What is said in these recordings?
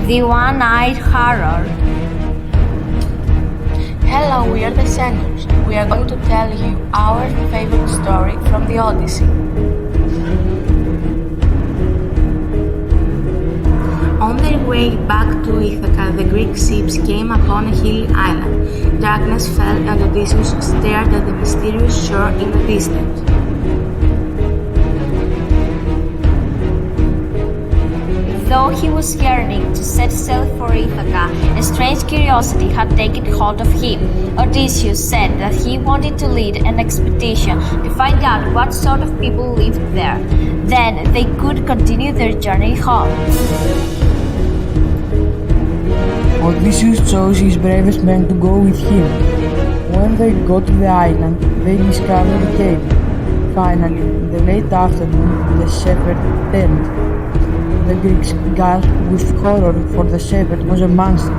The one-eyed horror. Hello, we are the Centaurs. We are going to tell you our favorite story from the Odyssey. On their way back to Ithaca, the Greek ships came upon a hilly island. Darkness fell and Odysseus stared at the mysterious shore in the distance. Though he was yearning to set sail for Ithaca, a strange curiosity had taken hold of him. Odysseus said that he wanted to lead an expedition to find out what sort of people lived there. Then they could continue their journey home. Odysseus chose his bravest men to go with him. When they got to the island, they discovered a cave. Finally, in the late afternoon, the shepherd turned. The Greeks gasped with horror, for the shepherd was a monster.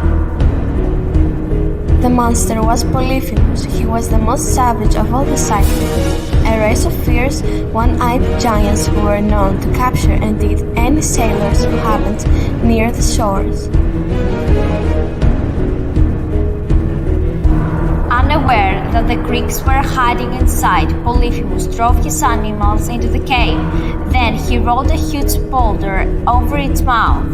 The monster was Polyphemus. He was the most savage of all the Cyclops, a race of fierce, one-eyed giants who were known to capture and eat any sailors who happened near the shores. Unaware that the Greeks were hiding inside, Polyphemus drove his animals into the cave. Then he rolled a huge boulder over its mouth.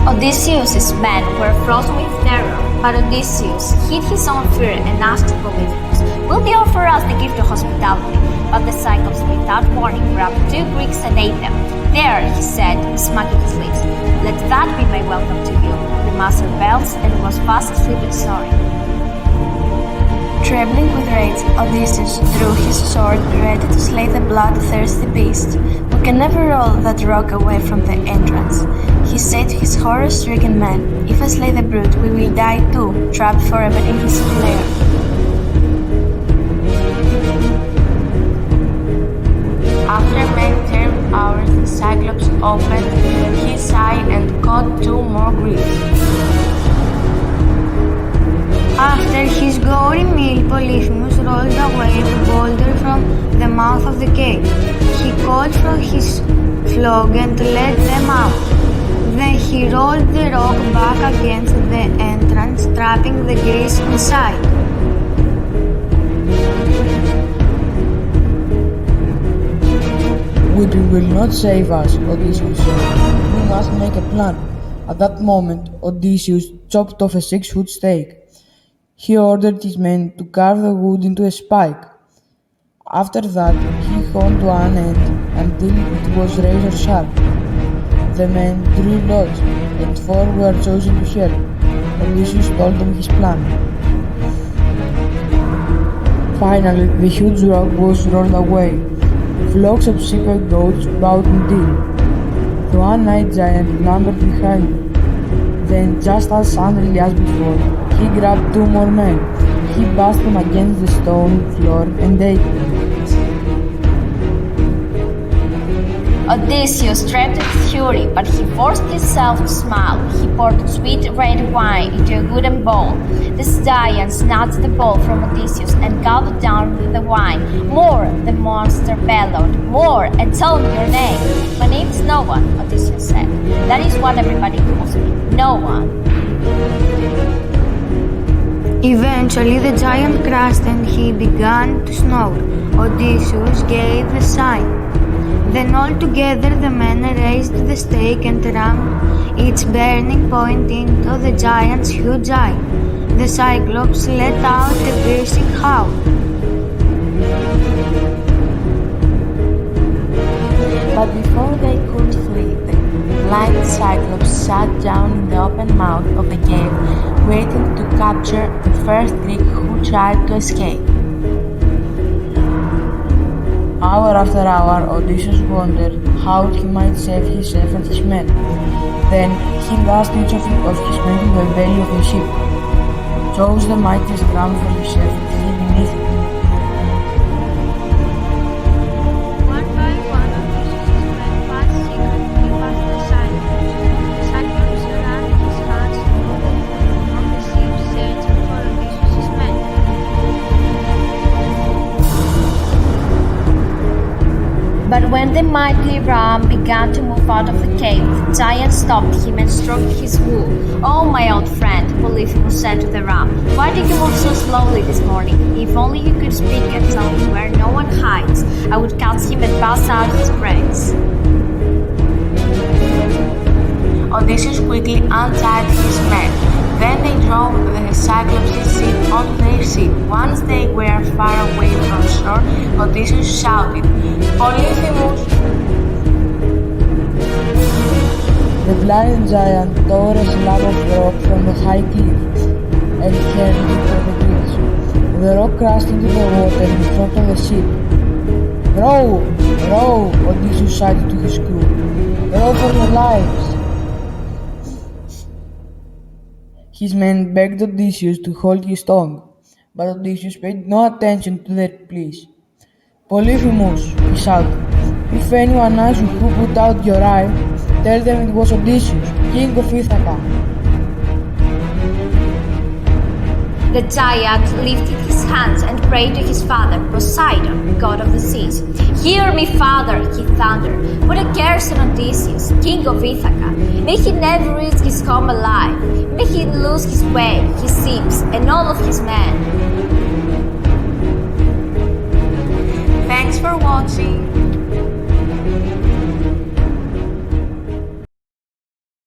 Odysseus' men were frozen with terror, but Odysseus hid his own fear and asked Polyphemus, "Will you offer us the gift of hospitality?" But the Cyclops, without warning, grabbed 2 Greeks and ate them. "There," he said, smacking his lips, "let that be my welcome to you." The master belched and was fast asleep and snoring. Trembling with rage, Odysseus drew his sword, ready to slay the bloodthirsty beast. "We can never roll that rock away from the entrance," he said to his horror-stricken men. "If I slay the brute, we will die too, trapped forever in his lair." After many terrible hours, the Cyclops opened his eye and caught 2 more Greeks. After his gory meal, Polyphemus rolled away the boulder from the mouth of the cave. He called for his flock and let them out. Then he rolled the rock back against the entrance, trapping the Greeks inside. "Weeping will not save us," Odysseus said. "We must make a plan." At that moment, Odysseus chopped off a 6-foot stake. He ordered his men to carve the wood into a spike. After that, he honed one end until it was razor sharp. The men drew lots, and 4 were chosen to help. Odysseus told them his plan. Finally, the huge rock was rolled away. Flocks of sheep and goats bowed in deep. The one-eyed giant clambered behind them. Then, just as suddenly as before, he grabbed 2 more men. He bashed them against the stone floor and ate them. Odysseus trembled with fury, but he forced himself to smile. He poured sweet red wine into a wooden bowl. The giant snatched the bowl from Odysseus and gulped down the wine. "More!" the monster bellowed. "More! And tell me your name." "My name is No One," Odysseus said. "That is what everybody calls me. No One." Eventually, the giant crashed and he began to snore. Odysseus gave the sign. Then all together the men raised the stake and rammed its burning point into the giant's huge eye. The Cyclops let out a piercing howl. But before they could flee, the blind Cyclops sat down in the open mouth of the cave, waiting to capture the first Greek who tried to escape. Hour after hour, Odysseus wondered how he might save himself and his men. Then he lashed each of his men to the belly of the ship, chose the mightiest ram for himself and hid beneath it. One by one, Odysseus' men passed secretly past the Cyclops. The Cyclops ran his hands through the hull of the ship, searching for Odysseus' men. But when the mighty ram began to move out of the cave, the giant stopped him and stroked his wool. "Oh, my old friend," Polyphemus said to the ram, "why did you move so slowly this morning? If only you could speak and tell me where no one hides, I would catch him and pass out his brains." Odysseus quickly untied his men. Then they drove the Cyclops' ship onto their ship. Once they were far away from shore, Odysseus shouted, "Polyphemus!" The blind giant tore a slab of rock from the high cliff and hurled it for the cliffs. The rock crashed into the water in front of the ship. "Row! Row!" Odysseus shouted to his crew. "Row for your lives!" His men begged Odysseus to hold his tongue, but Odysseus paid no attention to their pleas. "Polyphemus," he shouted, "if anyone asks you who put out your eye, tell them it was Odysseus, king of Ithaca." The giant lifted his hands and prayed to his father, Poseidon, god of the seas. "Hear me, father," he thundered. "Put a curse on Odysseus, king of Ithaca. May he never reach his home alive. May he lose his way, his ships, and all of his men."